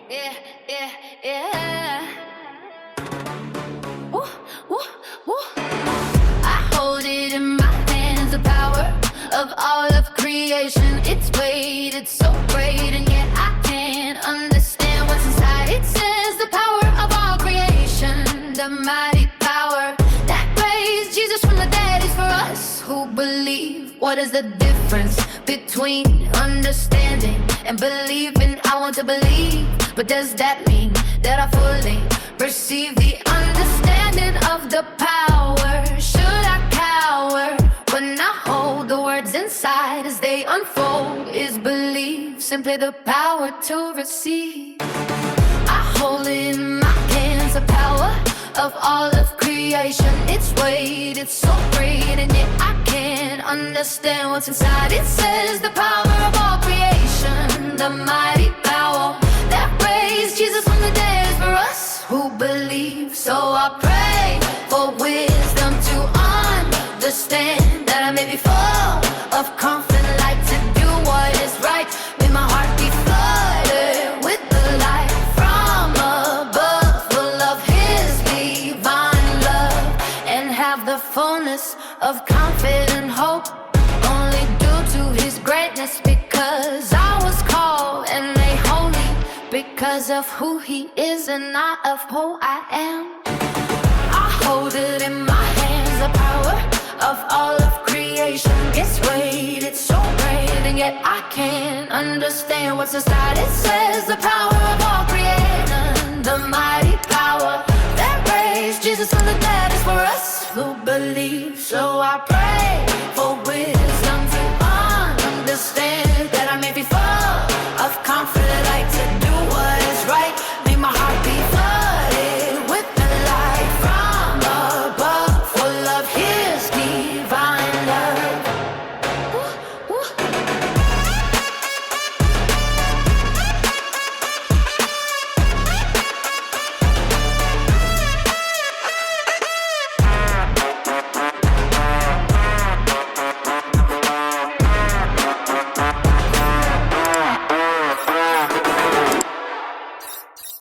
yeah, yeah, yeah. Woo, woo, woo. I hold it in my hands, the power of all of creation. It's weight, it's so great, and yet I can't understand what's inside. It says the power of all creation, the mighty power that raised Jesus from the dead is for us who believe. What is the difference between understanding and believing? I want to believe, but does that mean that I fully receive the understanding of the power? Should I cower when I hold the words inside as they unfold? Is belief simply the power to receive? I hold it in my hands, the power of all of creation. It's weight, it's so great, and yet I can't understand what's inside. It says the power of all creation, the mighty power that raised Jesus from the dead is for us who believe. So I pray for wisdom to understand, that I may be full of confident light to do what is right. May my heart be flooded with the light from above, full of His divine love, and have the fullness of confident hope, only due to His greatness, because I was called and made holy because of who He is and not of who I am. I hold it in my hands, the power of all of creation. It's weight, it's so great, and yet I can't understand what's inside. It says the power of all creation, the mighty